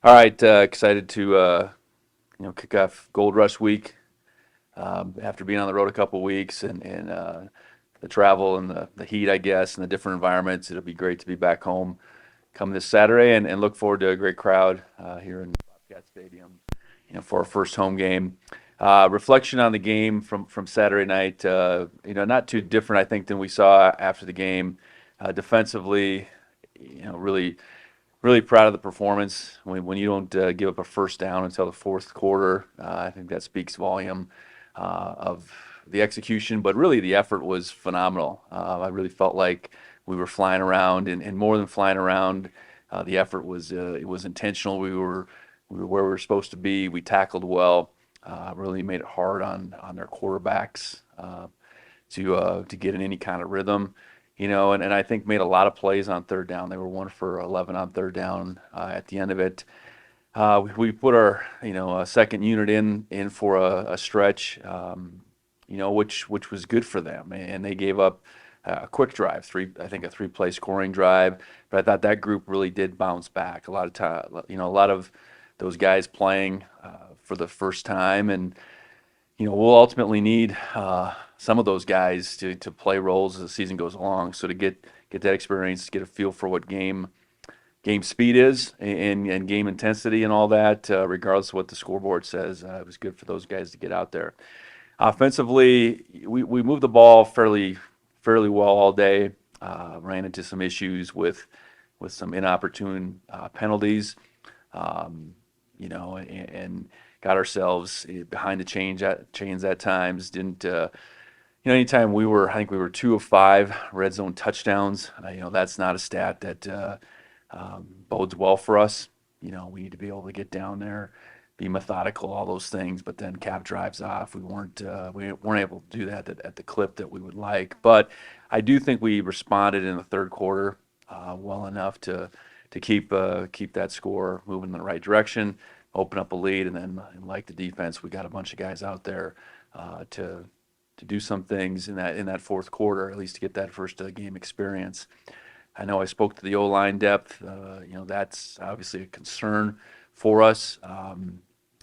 All right, excited to kick off Gold Rush Week after being on the road a couple weeks and the travel and the heat, I guess, and the different environments. It'll be great to be back home come this Saturday and look forward to a great crowd here in Bobcat Stadium, for our first home game. Reflection on the game from Saturday night, not too different, I think, than we saw after the game. Defensively, really really proud of the performance. When you don't give up a first down until the fourth quarter, I think that speaks volume of the execution, but really the effort was phenomenal. I really felt like we were flying around, and more than flying around, the effort was it was intentional. We were where we were supposed to be. We tackled well. Really made it hard on their quarterbacks to get in any kind of rhythm, and I think made a lot of plays on third down. They were 1 for 11 on third down at the end of it. We put our second unit in for a stretch, which was good for them, and they gave up a quick drive, I think a 3-play scoring drive. But I thought that group really did bounce back. A lot of time, a lot of those guys playing for the first time, and we'll ultimately need some of those guys to play roles as the season goes along. So to get that experience, get a feel for what game speed is and game intensity and all that, regardless of what the scoreboard says, it was good for those guys to get out there. Offensively, we moved the ball fairly well all day. Ran into some issues with some inopportune penalties. And got ourselves behind the chains at times. Didn't anytime I think we were 2 of 5 red zone touchdowns. That's not a stat that bodes well for us. We need to be able to get down there, be methodical, all those things. But then cap drives off. We weren't able to do that at the clip that we would like. But I do think we responded in the third quarter well enough to keep that score moving in the right direction, open up a lead, and then like the defense, we got a bunch of guys out there to do some things in that fourth quarter, at least to get that first game experience. I know I spoke to the O-line depth. That's obviously a concern for us.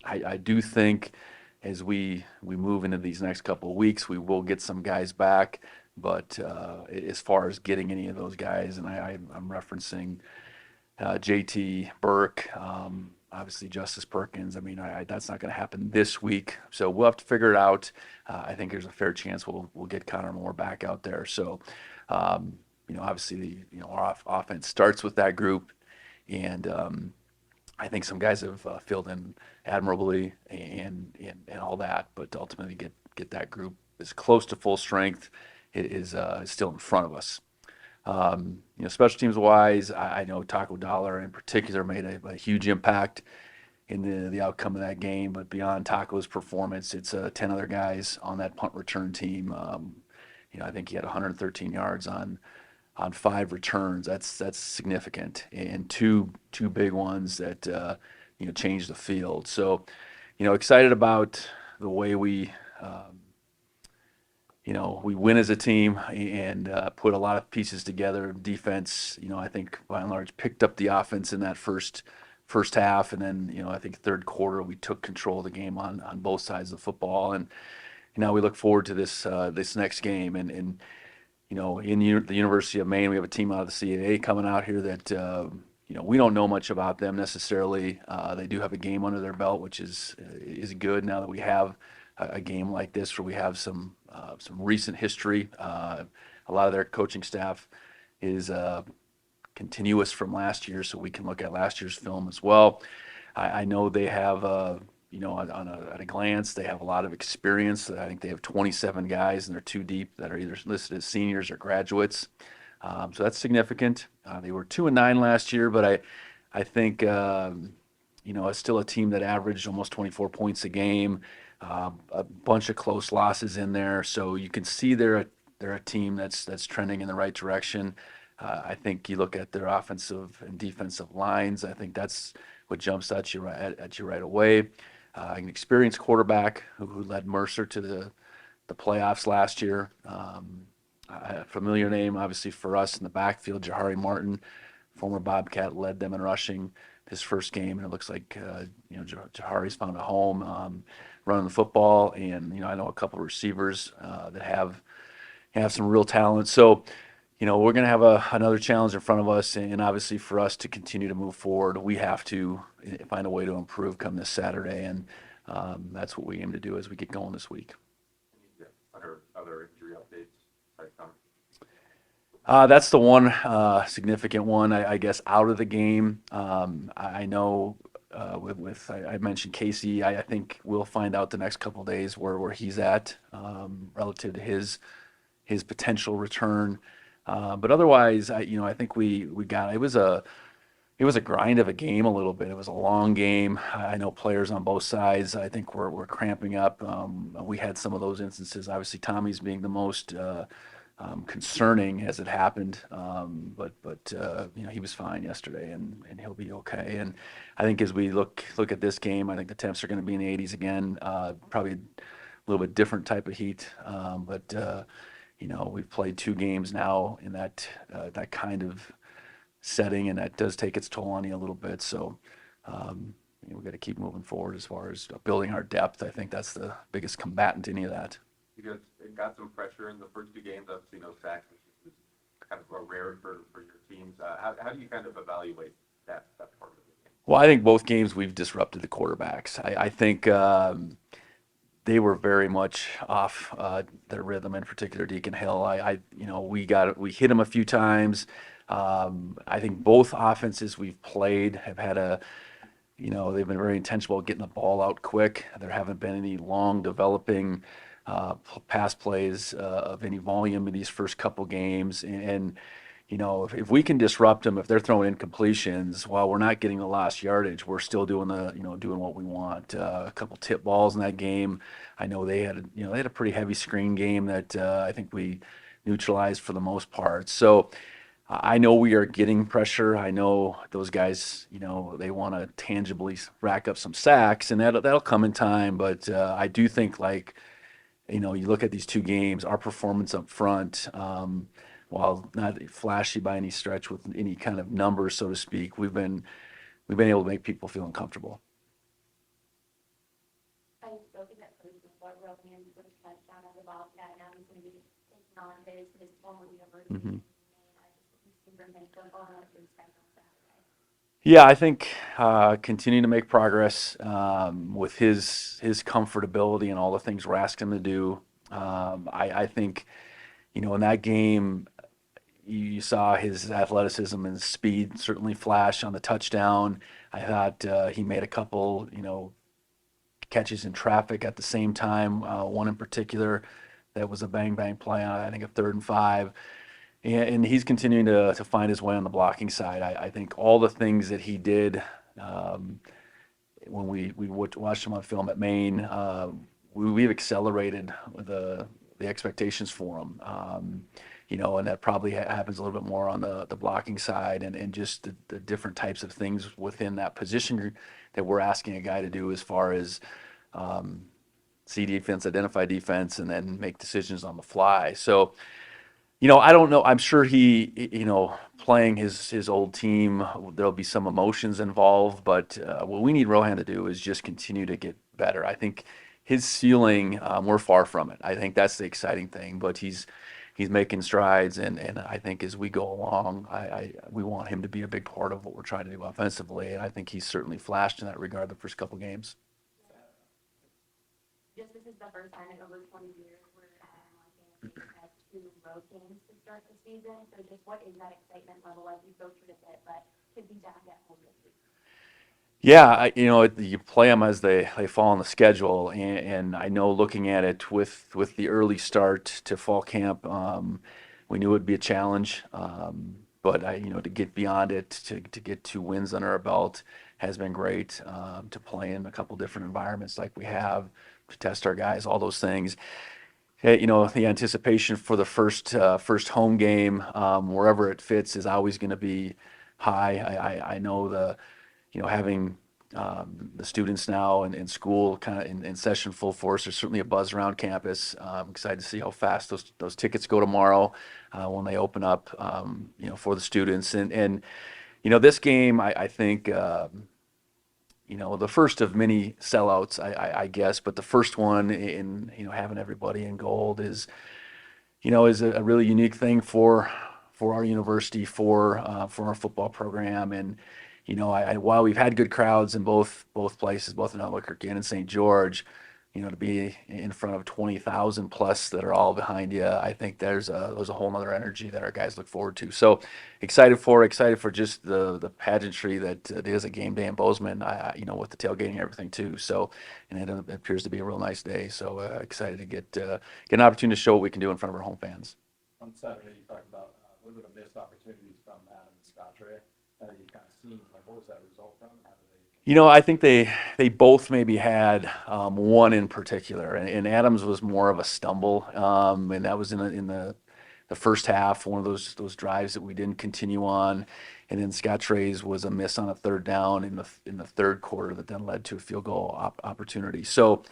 I do think as we move into these next couple of weeks, we will get some guys back. But as far as getting any of those guys, and I'm referencing JT Burke, obviously Justice Perkins. I mean, that's not going to happen this week, so we'll have to figure it out. I think there's a fair chance we'll get Connor Moore back out there. So, obviously, our offense starts with that group, and I think some guys have filled in admirably and all that, but to ultimately get that group as close to full strength, it is still in front of us. Special teams wise, I know Taco Dollar in particular made a huge impact in the outcome of that game. But beyond Taco's performance, it's 10 other guys on that punt return team. I think he had 113 yards on 5 returns. That's significant, and two big ones that changed the field. So, excited about the way we win as a team and put a lot of pieces together. Defense, I think by and large picked up the offense in that first half, and then I think third quarter we took control of the game on both sides of the football, and now we look forward to this next game. And in the University of Maine, we have a team out of the CAA coming out here that we don't know much about them necessarily. They do have a game under their belt, which is good now that we have a game like this where we have some recent history. A lot of their coaching staff is continuous from last year, so we can look at last year's film as well. I know they have, at a glance, they have a lot of experience. I think they have 27 guys, and they're 2 deep that are either listed as seniors or graduates. So that's significant. They were 2-9 last year, but I think it's still a team that averaged almost 24 points a game. A bunch of close losses in there, so you can see they're a team that's trending in the right direction. I think you look at their offensive and defensive lines. I think that's what jumps at you right away. An experienced quarterback who led Mercer to the playoffs last year. A familiar name, obviously, for us in the backfield, Jahari Martin, former Bobcat, led them in rushing. his first game, and it looks like Jahari's found a home running the football, and I know a couple of receivers that have some real talent. So we're going to have another challenge in front of us, and obviously for us to continue to move forward, we have to find a way to improve come this Saturday, and that's what we aim to do as we get going this week. Other injury updates? That's the one significant one, I guess, out of the game. I know I mentioned Casey. I think we'll find out the next couple of days where he's at relative to his potential return. But otherwise, I think we got it was a grind of a game a little bit. It was a long game. I know players on both sides, I think we're cramping up. We had some of those instances, obviously Tommy's being the most concerning as it happened. But he was fine yesterday, and he'll be okay. And I think as we look at this game, I think the temps are going to be in the 80s again. Probably a little bit different type of heat. But we've played 2 games now in that kind of setting, and that does take its toll on you a little bit. So we've got to keep moving forward as far as building our depth. I think that's the biggest combatant to any of that. You guys got some pressure in the first 2 games. Obviously, no sacks, which is kind of a rare for your teams. How do you kind of evaluate that part of the game? Well, I think both games we've disrupted the quarterbacks. I think they were very much off their rhythm, in particular Deacon Hill. We hit him a few times. I think both offenses we've played have had they've been very intentional about getting the ball out quick. There haven't been any long developing pass plays of any volume in these first couple games. And if we can disrupt them, if they're throwing incompletions, while we're not getting the last yardage, we're still doing doing what we want. A couple tip balls in that game. I know they had a pretty heavy screen game that I think we neutralized for the most part. So I know we are getting pressure. I know those guys, they want to tangibly rack up some sacks, and that'll come in time. But I do think, you look at these 2 games, our performance up front, while not flashy by any stretch with any kind of numbers, so to speak, we've been able to make people feel uncomfortable. I've spoken that Coach before Rohan sort of touched on as a Bobcat. Now he's going to be taking on his former university. Mm-hmm. Football, and what to expect on Saturday. Yeah, I think continuing to make progress with his comfortability and all the things we're asking him to do. I think, in that game, you saw his athleticism and speed certainly flash on the touchdown. I thought he made a couple, catches in traffic at the same time. One in particular that was a bang play on, I think, a 3rd and 5. And he's continuing to find his way on the blocking side. I think all the things that he did when we watched him on film at Maine, we've accelerated the expectations for him. And that probably happens a little bit more on the blocking side and just the different types of things within that position that we're asking a guy to do as far as see defense, identify defense, and then make decisions on the fly. So, I don't know. I'm sure he, playing his old team, there'll be some emotions involved. But what we need Rohan to do is just continue to get better. I think his ceiling, we're far from it. I think that's the exciting thing. But he's making strides, and I think as we go along, we want him to be a big part of what we're trying to do offensively. And I think he's certainly flashed in that regard the first couple games. Just this is the first time in over 20 years where had 2 road games to start the season. So just what is that excitement level like? You go through the bit, but to be back at home this week? Yeah, you play them as they fall on the schedule, and I know looking at it with the early start to fall camp, we knew it would be a challenge. But to get beyond it, to get 2 wins under our belt has been great. To play in a couple different environments like we have, to test our guys, all those things. The anticipation for the first home game, wherever it fits, is always going to be high. I know having the students now in school kind of in session full force, there's certainly a buzz around campus. I'm excited to see how fast those tickets go tomorrow when they open up, for the students. And This game, I think, the first of many sellouts, I guess, but the first one in, having everybody in gold is a really unique thing for our university, for our football program. And while we've had good crowds in both places, both in Albuquerque and in St. George, to be in front of 20,000 plus that are all behind you, I think there's a whole nother energy that our guys look forward to. So excited for just the pageantry that it is a game day in Bozeman. With the tailgating and everything too. So, and it appears to be a real nice day. So excited to get an opportunity to show what we can do in front of our home fans. On Saturday, you talked about a little bit of missed opportunities from Adam and Scott Trey. You kind of seen, like, what was that result from? How did they? I think they both maybe had one in particular, and Adams was more of a stumble, and that was in the first half, one of those drives that we didn't continue on, and then Scott Trey's was a miss on a third down in the third quarter that then led to a field goal opportunity. So,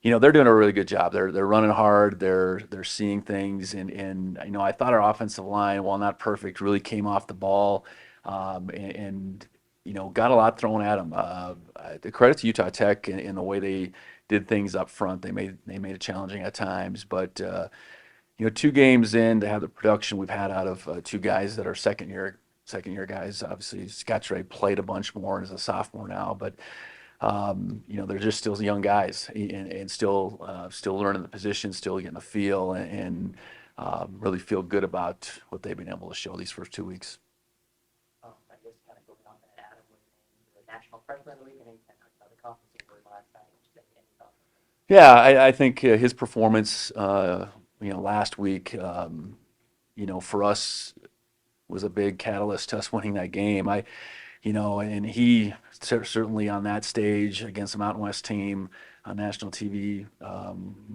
they're doing a really good job. They're running hard. They're seeing things, and I thought our offensive line, while not perfect, really came off the ball, and got a lot thrown at them. The credit to Utah Tech in the way they did things up front. They made it challenging at times, but 2 games in to have the production we've had out of 2 guys that are second year guys. Obviously, Scott Trey played a bunch more as a sophomore now, but they're just still young guys and still learning the position, still getting the feel, and really feel good about what they've been able to show these first 2 weeks. I guess kind of going on that, Adam was in the National Freshman of the Week, and he kind of talked about the conference award last night. Any thoughts? Yeah, I think his performance, last week, for us was a big catalyst to us winning that game. And he certainly on that stage against the Mountain West team on national TV,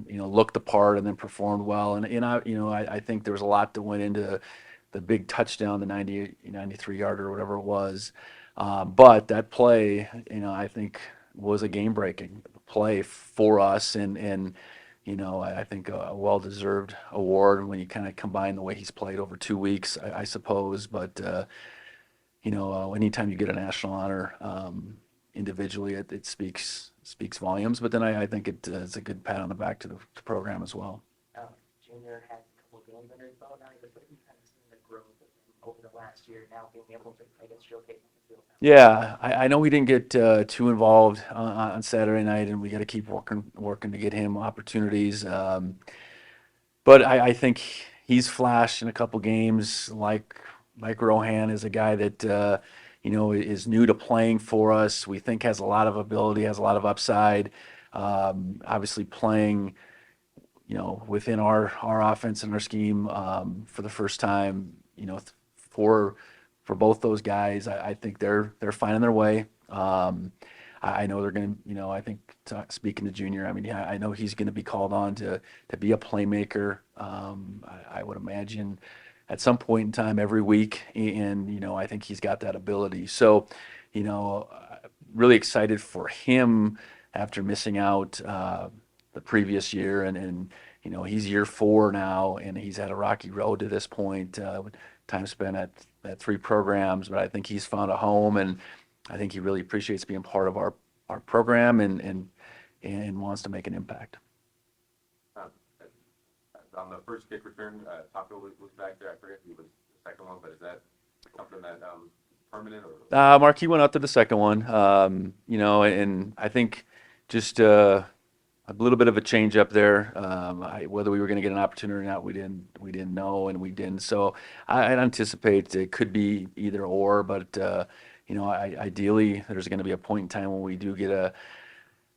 looked the part and then performed well. And I think there was a lot that went into the big touchdown, the 93 yarder or whatever it was. But that play, I think was a game breaking play for us, and I think a well-deserved award when you kind of combine the way he's played over 2 weeks, I suppose. But anytime you get a national honor individually, it speaks volumes. But then I think it's a good pat on the back to the program as well. Junior had a couple of games under his belt now. But what have you kind of seen the growth of him over the last year now being able to, I guess, showcase on the field now? Yeah, I know we didn't get too involved on Saturday night, and we got to keep working to get him opportunities. But I think he's flashed in a couple games, like Rohan is a guy that is new to playing for us. We think has a lot of ability, has a lot of upside. Obviously playing, within our offense and our scheme for the first time, for both those guys, I think they're finding their way. I know they're going to, I think speaking to Junior, I know he's going to be called on to be a playmaker. I would imagine at some point in time every week, and I think he's got that ability. So, really excited for him after missing out the previous year, and he's year 4 now, and he's had a rocky road to this point. Time spent at 3 programs, but I think he's found a home, and I think he really appreciates being part of our program and wants to make an impact. On the first kick return, Taco was back there. I forget who was the second one, but is that something that permanent or? Marquis went out to the second one, and I think just a little bit of a change up there. Whether we were going to get an opportunity or not, we didn't know, and we didn't. So I anticipate it could be either or, but ideally there's going to be a point in time when we do get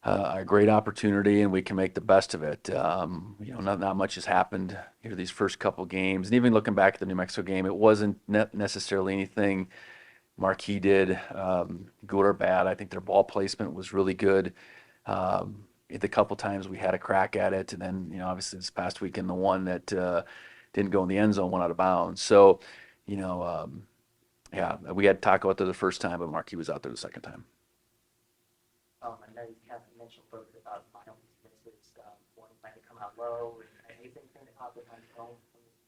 a great opportunity and we can make the best of it. Not much has happened here these first couple games, and even looking back at the New Mexico game, it wasn't necessarily anything Marquis did good or bad. I think their ball placement was really good. The couple times we had a crack at it, and then obviously this past weekend the one that didn't go in the end zone went out of bounds. So yeah, we had Taco out there the first time, but Marquis was out there the second time. I know you kind of mentioned both about Miles' misses, one might come out low. Anything from the top of my phone?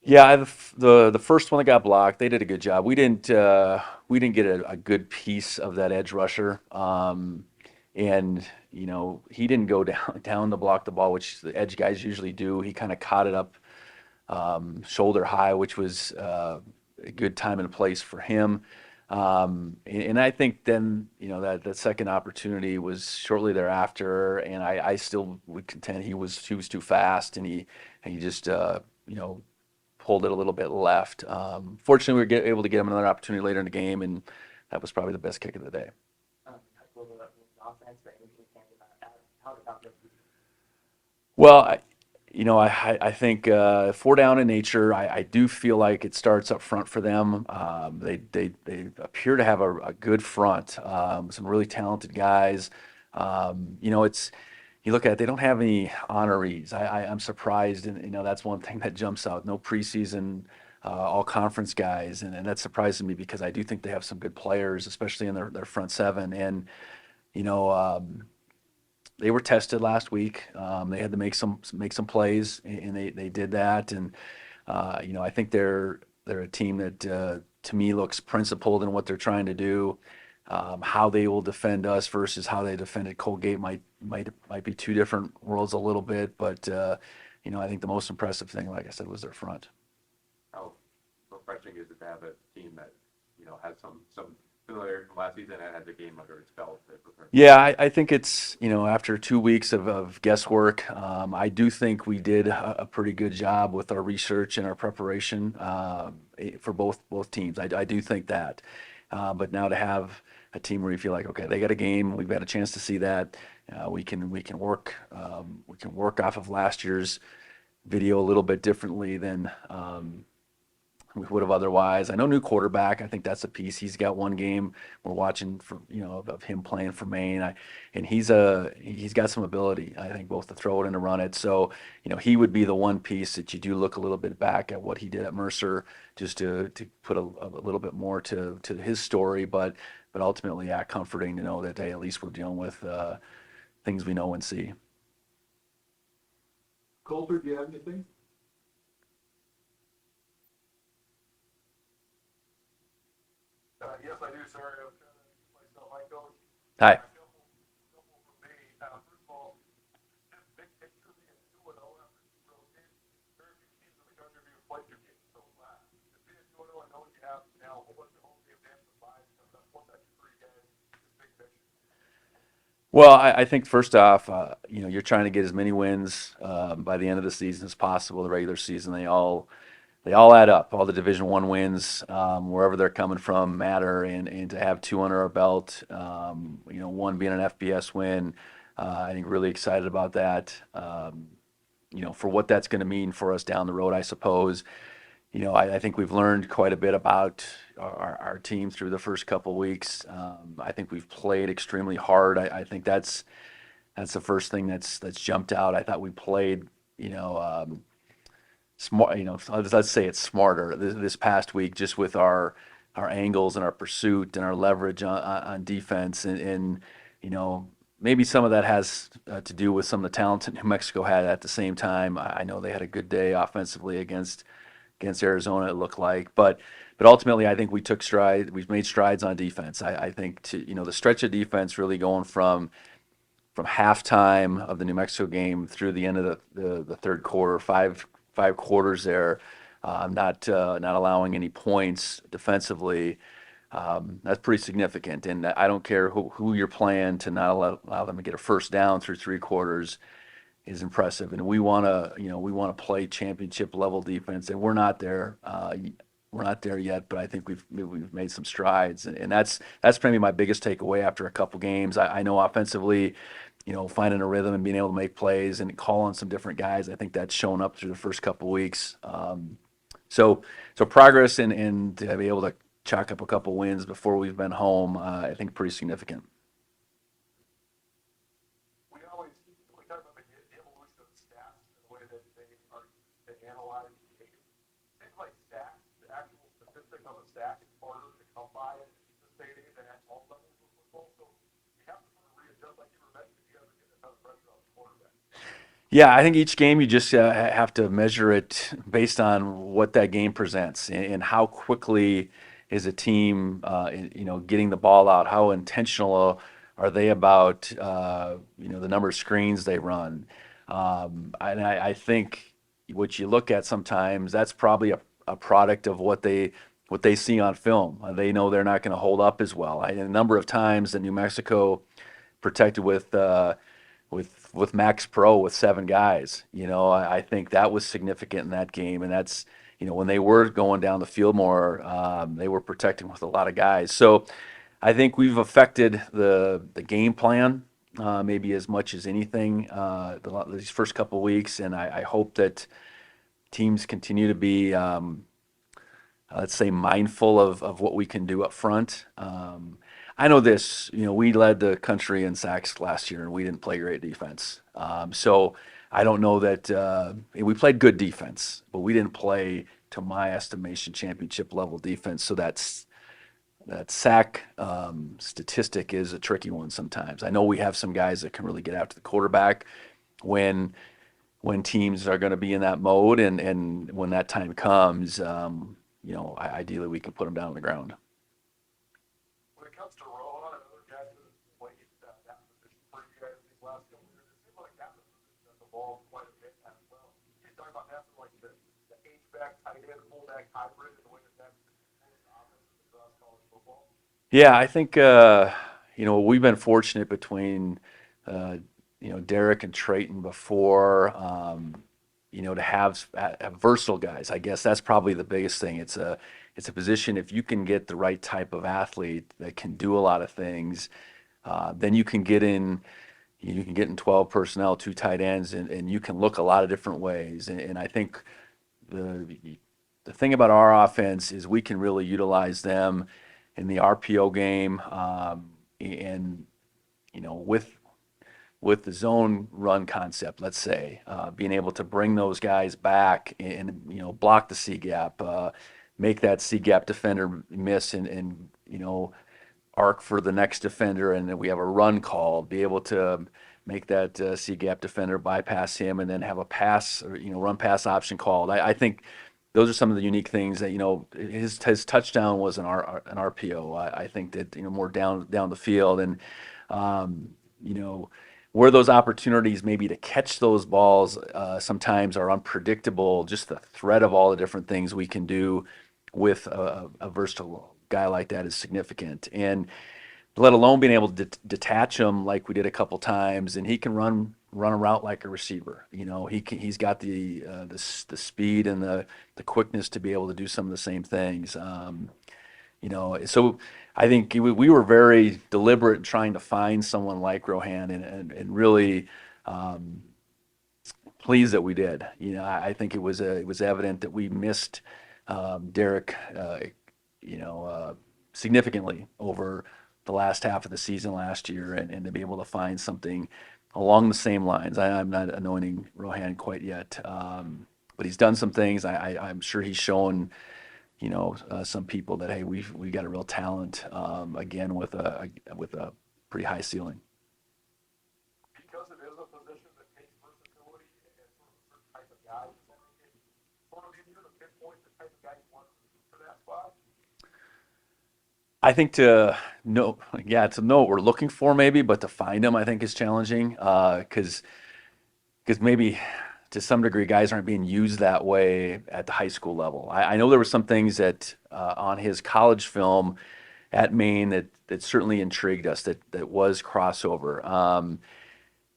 Yeah, the first one that got blocked, they did a good job. We didn't get a good piece of that edge rusher, and he didn't go down to block the ball, which the edge guys usually do. He kind of caught it up shoulder high, which was a good time and place for him. And I think then, that second opportunity was shortly thereafter, and I still would contend he was too fast, and he just pulled it a little bit left. Fortunately, we were able to get him another opportunity later in the game, and that was probably the best kick of the day. Talk a little bit about the offense, but anything you can about how the Falcons. Well, I think 4 down in nature. I do feel like it starts up front for them. They appear to have a good front. Some really talented guys. It's you look at it, they don't have any honorees. I'm surprised, and that's one thing that jumps out. No preseason all conference guys, and that surprises me because I do think they have some good players, especially in their front seven. And you know. They were tested last week. They had to make some plays, and they did that. And I think they're a team that to me looks principled in what they're trying to do. How they will defend us versus how they defended Colgate might be two different worlds a little bit. But I think the most impressive thing, like I said, was their front. How refreshing is it to have a team that, has some familiarity from last season and has a game under its belt to prepare? Yeah, I think it's, after 2 weeks of guesswork, I do think we did a pretty good job with our research and our preparation for both teams. I do think that. But now to have a team where you feel like, okay, they got a game, we've got a chance to see that, we can work off of last year's video a little bit differently than we would have otherwise. I know new quarterback. I think that's a piece. He's got one game we're watching for of him playing for Maine. And he's got some ability. I think both to throw it and to run it. So he would be the one piece that you do look a little bit back at what he did at Mercer, just to put a little bit more to his story. But ultimately, yeah, comforting to know that hey, at least we're dealing with things we know and see. Colter, do you have anything? Yes, I do. Sorry, I was trying to introduce myself. Hi, Coach. Hi. A couple from me. First of all, just big picture being 2-0 after 2 road games. Very few teams in the country have even played 2 games so fast. Just being 2-0, I know you have now a whole bunch of home games and some buys coming up. What's that for you guys? Just big picture. Well, I think first off, you're trying to get as many wins by the end of the season as possible. The regular season, they all add up. All the Division One wins, wherever they're coming from, matter. And to have two under our belt, one being an FBS win, I think really excited about that. For what that's going to mean for us down the road, I suppose. I think we've learned quite a bit about our team through the first couple weeks. I think we've played extremely hard. I think that's the first thing that's jumped out. I thought we played, smart. Let's say it's smarter this past week, just with our angles and our pursuit and our leverage on defense, and maybe some of that has to do with some of the talent that New Mexico had at the same time. I know they had a good day offensively against Arizona, it looked like. But ultimately, I think we've made strides on defense. I think the stretch of defense really going from halftime of the New Mexico game through the end of the third quarter, five quarters there, not allowing any points defensively. That's pretty significant. And I don't care who you're playing, to not allow them to get a first down through 3 quarters is impressive. And we want to play championship level defense, and we're not there. We're not there yet, but I think we've made some strides, and that's maybe my biggest takeaway after a couple games. I know offensively, finding a rhythm and being able to make plays and call on some different guys. I think that's shown up through the first couple weeks. So progress, and to be able to chalk up a couple wins before we've been home, I think pretty significant. We talk about the evolution of stats and the way that they analyze the game. Things like stats, the actual statistic of a stat is harder to come by in this day and age than at all levels of football. So you have to sort of readjust, like you were mentioning, you guys are getting a ton of pressure on the quarterback. Yeah, I think each game you just have to measure it based on what that game presents and how quickly is a team, getting the ball out. How intentional are they about, the number of screens they run? And I think what you look at sometimes, that's probably a product of what they see on film. They know they're not going to hold up as well. A number of times that New Mexico protected with Max Pro with 7 guys. I think that was significant in that game, and that's when they were going down the field more, they were protecting with a lot of guys. So I think we've affected the game plan maybe as much as anything these first couple of weeks, and I hope that teams continue to be let's say mindful of what we can do up front. I know this, we led the country in sacks last year and we didn't play great defense. So I don't know that we played good defense, but we didn't play, to my estimation, championship level defense. So that sack statistic is a tricky one sometimes. I know we have some guys that can really get after the quarterback when teams are going to be in that mode, and when that time comes, ideally we can put them down on the ground. When it comes to Rohan and other guys that have played that position for you guys these last couple years, it seems like that position has evolved quite a bit as well. You talk about that from like the H-back, tight end, fullback hybrid, and the way that's offenses across college football. Yeah, I think we've been fortunate between Derek and Trayton before, to have versatile guys. I guess that's probably the biggest thing. It's a position, if you can get the right type of athlete that can do a lot of things, then you can get in. You can get in 12 personnel, 2 tight ends, and you can look a lot of different ways. And I think the thing about our offense is we can really utilize them in the RPO game, and with the zone run concept, let's say, being able to bring those guys back and block the C gap, make that C gap defender miss, and arc for the next defender, and then we have a run call, be able to make that C gap defender bypass him, and then have a pass or run pass option called. I think those are some of the unique things that his touchdown was an RPO. I think that more down the field, and where those opportunities maybe to catch those balls sometimes are unpredictable. Just the threat of all the different things we can do with a versatile guy like that is significant, and let alone being able to detach him like we did a couple times, and he can run a route like a receiver. He's got the speed and the quickness to be able to do some of the same things. So I think we were very deliberate in trying to find someone like Rohan, and really pleased that we did. I think it was evident that we missed Derek, significantly over the last half of the season last year, and to be able to find something along the same lines. I'm not anointing Rohan quite yet, but he's done some things. I'm sure he's shown, some people that, hey, we got a real talent, again, with a pretty high ceiling. Because it is a position that takes versatility and sort of a certain type of guy, does that make it sort of easier to pinpoint the type of guy you want for that spot? I think to know what we're looking for maybe, but to find them I think is challenging, because maybe to some degree guys aren't being used that way at the high school level. I know there were some things that on his college film at Maine that certainly intrigued us, that was crossover.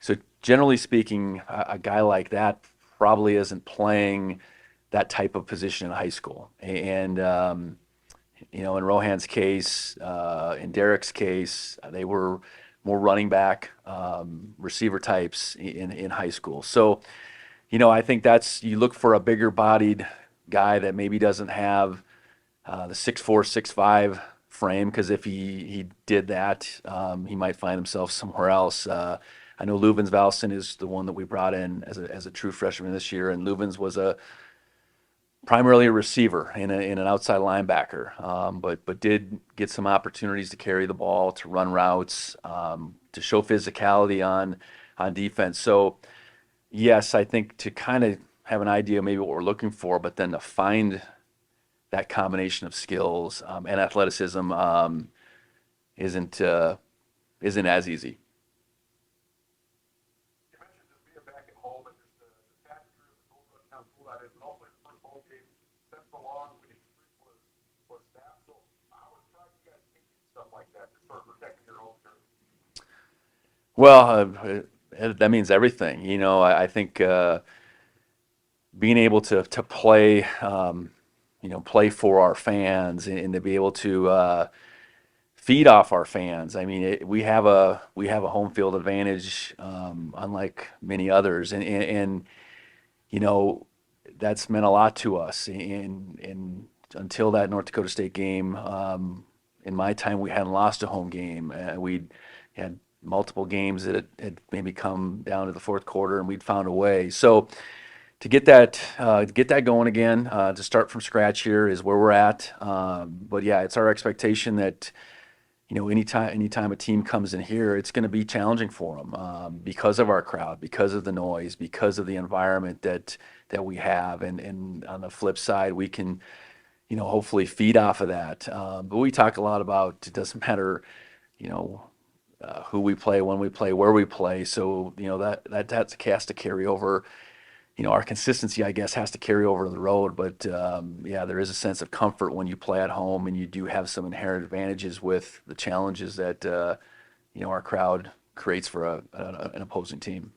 So generally speaking, a guy like that probably isn't playing that type of position in high school, and in Rohan's case, in Derek's case, they were more running back, receiver types in high school. So, I think you look for a bigger bodied guy that maybe doesn't have the 6'4", 6'5" frame, because if he did that, he might find himself somewhere else. I know Leuven's Valsen is the one that we brought in as a true freshman this year, and Leuven's was primarily a receiver and an outside linebacker, but did get some opportunities to carry the ball, to run routes, to show physicality on defense. So yes, I think to kind of have an idea maybe what we're looking for, but then to find that combination of skills and athleticism isn't isn't as easy. You mentioned just being back at home and just the factor of the gold rush, how cool that is, and also the first home game since the long winning streak was snapped. So how was trying you guys taking stuff like that to start protecting your own turf? Well, that means everything. You know, I think being able to play, you know, play for our fans and to be able to feed off our fans. I mean, we have a home field advantage, unlike many others, and you know that's meant a lot to us. And until that North Dakota State game, in my time, we hadn't lost a home game. We'd had multiple games that had maybe come down to the fourth quarter, and we'd found a way. So to get that going again, to start from scratch here is where we're at. But yeah, it's our expectation that you know, anytime a team comes in here, it's going to be challenging for them because of our crowd, because of the noise, because of the environment that we have, and on the flip side, we can, you know, hopefully feed off of that. But we talk a lot about it doesn't matter, you know, who we play, when we play, where we play. So you know that has to carry over, you know, our consistency, I guess, has to carry over to the road. But yeah, there is a sense of comfort when you play at home, and you do have some inherent advantages with the challenges that you know our crowd creates for an opposing team.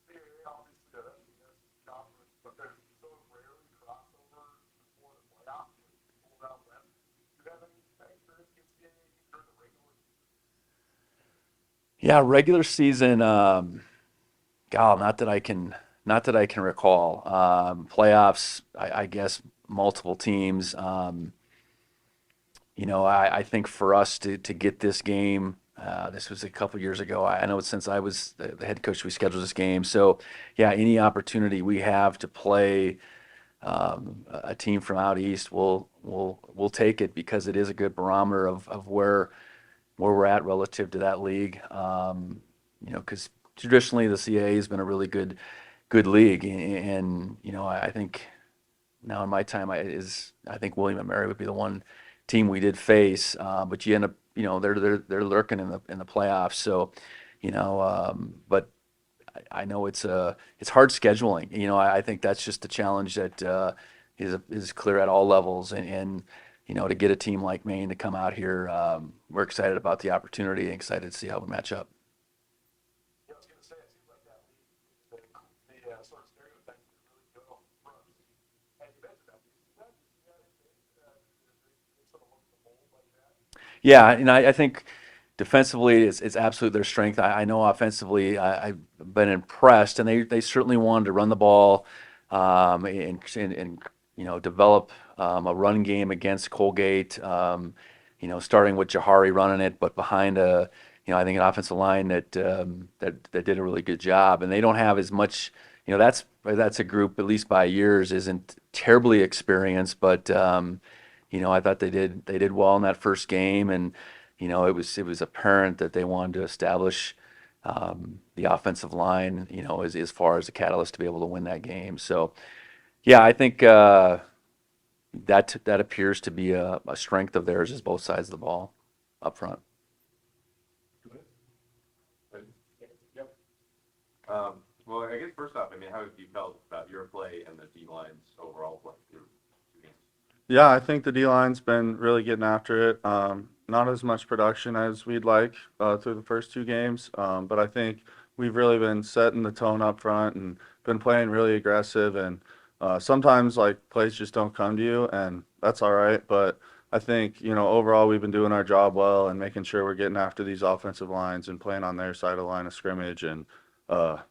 CAA obviously a FCS conference, but there's so rarely crossover before the playoffs with schools out west. Do you have any experience in CAA during the regular season? Yeah, regular season. God, not that I can recall. Playoffs, I guess multiple teams. You know, I think for us to get this game, this was a couple years ago. I know since I was the head coach, we scheduled this game. So, yeah, any opportunity we have to play a team from out east, we'll take it because it is a good barometer of where we're at relative to that league. You know, because traditionally the CAA has been a really good league, and you know, I think now in my time I think William and Mary would be the one team we did face, but you end up, you know, they're lurking in the playoffs. So, you know, but I know it's hard scheduling. You know, I think that's just a challenge that is clear at all levels, and you know, to get a team like Maine to come out here, we're excited about the opportunity and excited to see how we match up. Yeah, I was gonna say, it seems like that league, the sort of stereotypes that really go from, and you mentioned that, is that they sort of look at the mold like that? Yeah, and I think defensively it's absolutely their strength. I know offensively I've been impressed, and they certainly wanted to run the ball and you know develop a run game against Colgate. You know, starting with Jahari running it, but behind a you know I think an offensive line that did a really good job, and they don't have as much. You know, that's a group at least by years isn't terribly experienced, but you know, I thought they did well in that first game, and you know, it was apparent that they wanted to establish the offensive line, you know, as far as a catalyst to be able to win that game. So, yeah, I think that appears to be a strength of theirs is both sides of the ball up front. Yep. Well, I guess first off, I mean, how have you felt about your play and the D line's overall play through two games? Yeah, I think the D line's been really getting after it. Not as much production as we'd like through the first two games, but I think we've really been setting the tone up front and been playing really aggressive. And sometimes like plays just don't come to you, and that's all right. But I think overall we've been doing our job well and making sure we're getting after these offensive lines and playing on their side of the line of scrimmage. And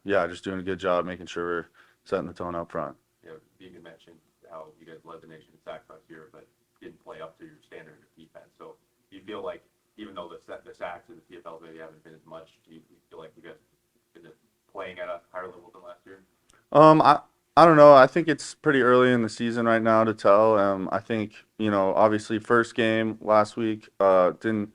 yeah, just doing a good job making sure we're setting the tone up front. You know, Vigen mentioned how you guys led the nation in sacks last year, but didn't play up to your standard of defense. So do you feel like even though the sacks and the TFLs maybe haven't been as much, do you feel like you guys been playing at a higher level than last year? I don't know. I think it's pretty early in the season right now to tell. I think obviously first game last week didn't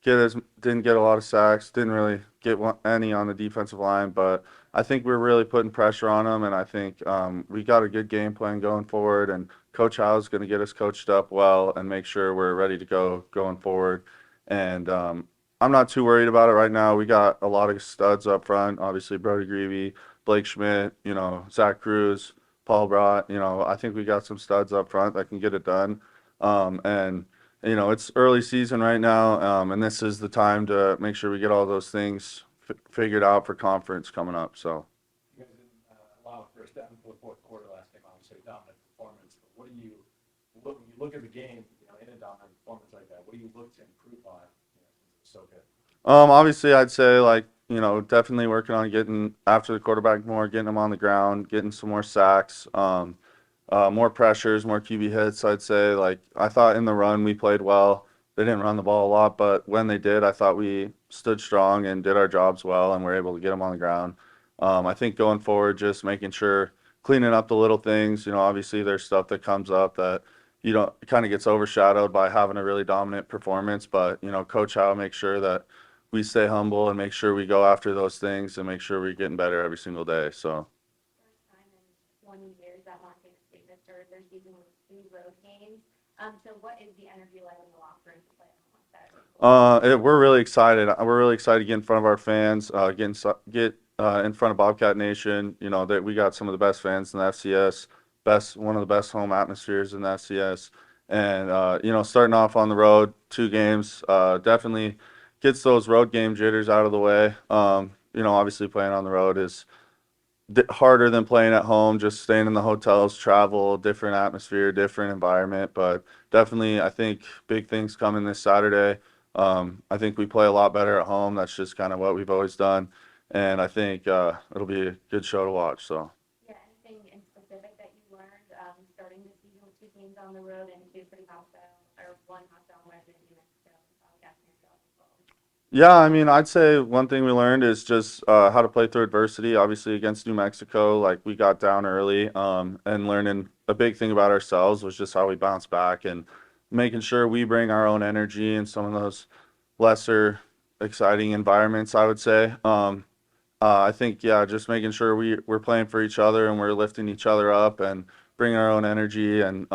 didn't get a lot of sacks, didn't really get any on the defensive line, but I think we're really putting pressure on them, and I think we got a good game plan going forward, and Coach Howe's going to get us coached up well and make sure we're ready to go going forward. And I'm not too worried about it right now. We got a lot of studs up front, obviously Brody Greavy, Blake Schmidt, Zach Cruz, Paul Brott. I think we got some studs up front that can get it done. And it's early season right now, and this is the time to make sure we get all those things figured out for conference coming up. So, You guys didn't allow a first down until the fourth quarter last game, obviously a dominant performance. But what do you look when you look at the game, in a dominant performance like that? What do you look to improve on, since it's so good? obviously, I'd say definitely working on getting after the quarterback more, getting him on the ground, getting some more sacks, more pressures, more QB hits. I'd say I thought in the run we played well. They didn't run the ball a lot, but when they did, I thought we stood strong and did our jobs well, and were able to get them on the ground. I think going forward, just making sure cleaning up the little things. Obviously there's stuff that comes up that kind of gets overshadowed by having a really dominant performance. But Coach Howe makes sure that we stay humble and make sure we go after those things and make sure we're getting better every single day. So. First time in 20 years that Montana State has started their season with 2 road games. So what is the energy like in the locker room to play on Saturday? We're really excited. We're really excited to get in front of our fans, get in front of Bobcat Nation. That we got some of the best fans in the FCS, one of the best home atmospheres in the FCS, and starting off on the road, 2 games, definitely gets those road game jitters out of the way. Obviously playing on the road is harder than playing at home, just staying in the hotels, travel, different atmosphere, different environment. But definitely, I think big things coming this Saturday. I think we play a lot better at home. That's just kind of what we've always done. And I think it'll be a good show to watch. So. Yeah, anything in specific that you learned starting the season with 2 games on the road and 2 pretty hostile, or 1 hostile win in New Mexico, after yourself as well? Yeah, I mean, I'd say one thing we learned is just how to play through adversity. Obviously, against New Mexico, we got down early, and learning a big thing about ourselves was just how we bounce back and making sure we bring our own energy in some of those lesser exciting environments, I would say. I think, yeah, just making sure we're playing for each other and we're lifting each other up and bringing our own energy and,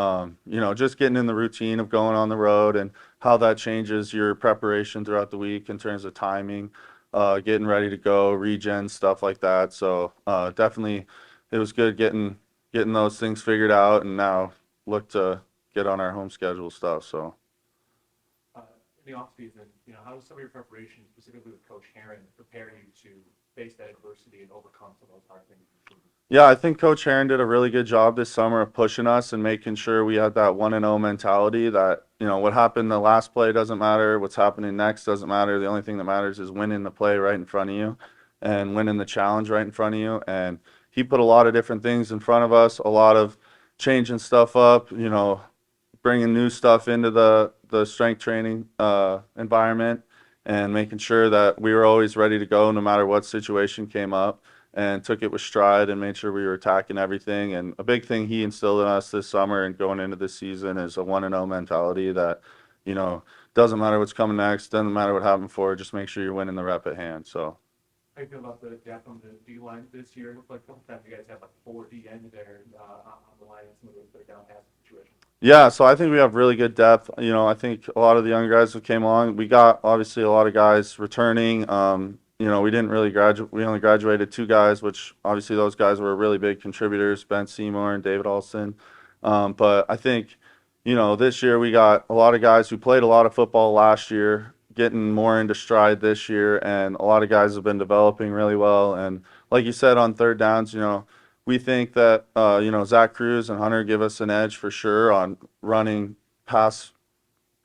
just getting in the routine of going on the road and how that changes your preparation throughout the week in terms of timing, getting ready to go, regen, stuff like that. So definitely it was good getting those things figured out and now look to get on our home schedule stuff. So. In the offseason, how does some of your preparation, specifically with Coach Herron, prepare you to face that adversity and overcome some of those hard things? Yeah, I think Coach Herron did a really good job this summer of pushing us and making sure we had that 1-0 mentality that, what happened the last play doesn't matter, what's happening next doesn't matter. The only thing that matters is winning the play right in front of you and winning the challenge right in front of you. And he put a lot of different things in front of us, a lot of changing stuff up, bringing new stuff into the strength training environment and making sure that we were always ready to go no matter what situation came up, and took it with stride and made sure we were attacking everything. And a big thing he instilled in us this summer and going into this season is a 1-0 mentality that, doesn't matter what's coming next, doesn't matter what happened before, just make sure you're winning the rep at hand. So. How do you feel about the depth on the D line this year? It looked like a couple times you guys had 4 D ends there on the line and some of those down pass situations. Yeah, so I think we have really good depth. I think a lot of the young guys who came on, we got obviously a lot of guys returning. We didn't really graduate. We only graduated 2 guys, which obviously those guys were really big contributors, Ben Seymour and David Alston. But I think, this year we got a lot of guys who played a lot of football last year, getting more into stride this year, and a lot of guys have been developing really well. And like you said, on third downs, we think that, Zach Cruz and Hunter give us an edge for sure on running pass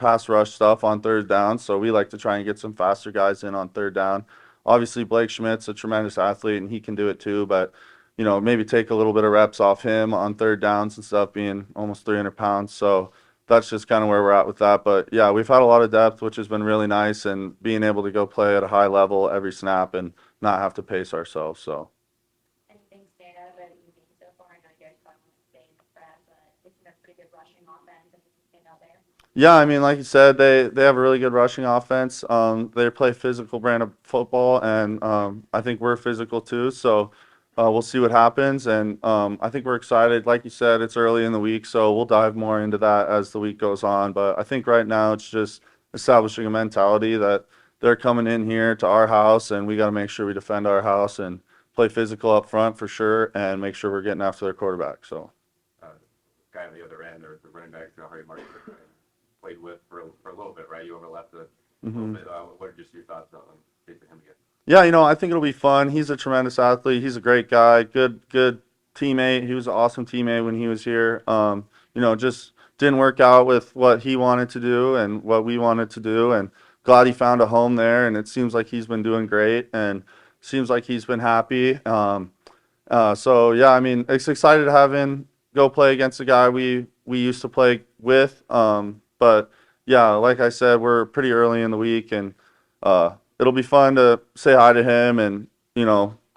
rush stuff on third down. So we like to try and get some faster guys in on third down. Obviously, Blake Schmidt's a tremendous athlete and he can do it too, but, maybe take a little bit of reps off him on third downs and stuff, being almost 300 pounds. So that's just kind of where we're at with that. But yeah, we've had a lot of depth, which has been really nice, and being able to go play at a high level every snap and not have to pace ourselves. So. Anything stand out about you so far? I know you guys probably want to stay in the prep, but it's been a pretty good rushing offense and stand out there. Yeah, I mean, like you said, they have a really good rushing offense. They play physical brand of football, and I think we're physical too. So we'll see what happens, and I think we're excited. Like you said, it's early in the week, so we'll dive more into that as the week goes on. But I think right now it's just establishing a mentality that they're coming in here to our house, and we got to make sure we defend our house and play physical up front for sure, and make sure we're getting after their quarterback. So. Guy on the other end, or the running back, Harry Martin, played with for a little bit, right? You overlapped a little Mhm. bit. What are just your thoughts on facing him again? Yeah, I think it'll be fun. He's a tremendous athlete. He's a great guy. Good teammate. He was an awesome teammate when he was here. Just didn't work out with what he wanted to do and what we wanted to do. And glad he found a home there. And it seems like he's been doing great and seems like he's been happy. So yeah, I mean, it's excited to have him go play against a guy we used to play with. But yeah, like I said, we're pretty early in the week, and it'll be fun to say hi to him and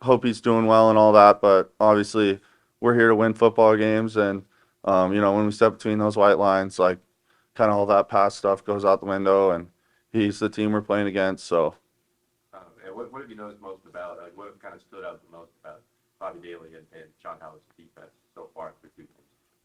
hope he's doing well and all that. But obviously, we're here to win football games, and when we step between those white lines, like kind of all that past stuff goes out the window, and he's the team we're playing against. So. And what have you noticed most about, like, what have kind of stood out the most about Bobby Daly and Sean Howard's defense so far through 2 games?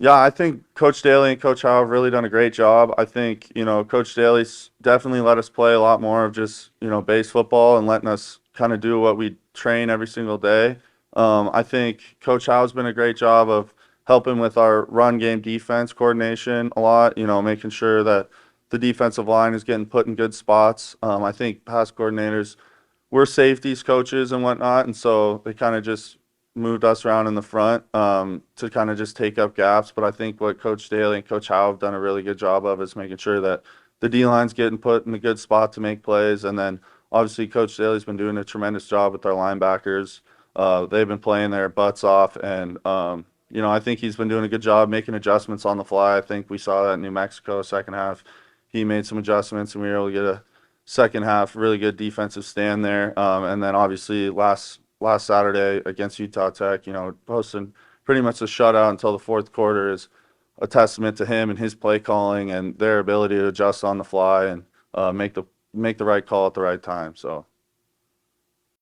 Yeah, I think Coach Daly and Coach Howe have really done a great job. I think, Coach Daly's definitely let us play a lot more of just, base football and letting us kind of do what we train every single day. I think Coach Howe's been a great job of helping with our run game defense coordination a lot, making sure that the defensive line is getting put in good spots. I think past coordinators, we're safeties coaches and whatnot, and so they kind of just moved us around in the front to kind of just take up gaps. But I think what Coach Daly and Coach Howe have done a really good job of is making sure that the D line's getting put in a good spot to make plays, and then obviously Coach Daly's been doing a tremendous job with our linebackers. They've been playing their butts off, and I think he's been doing a good job making adjustments on the fly. I think we saw that in New Mexico second half. He made some adjustments, and we were able to get a second half really good defensive stand there. And then obviously last Saturday against Utah Tech, posting pretty much a shutout until the fourth quarter is a testament to him and his play calling and their ability to adjust on the fly and make the right call at the right time. So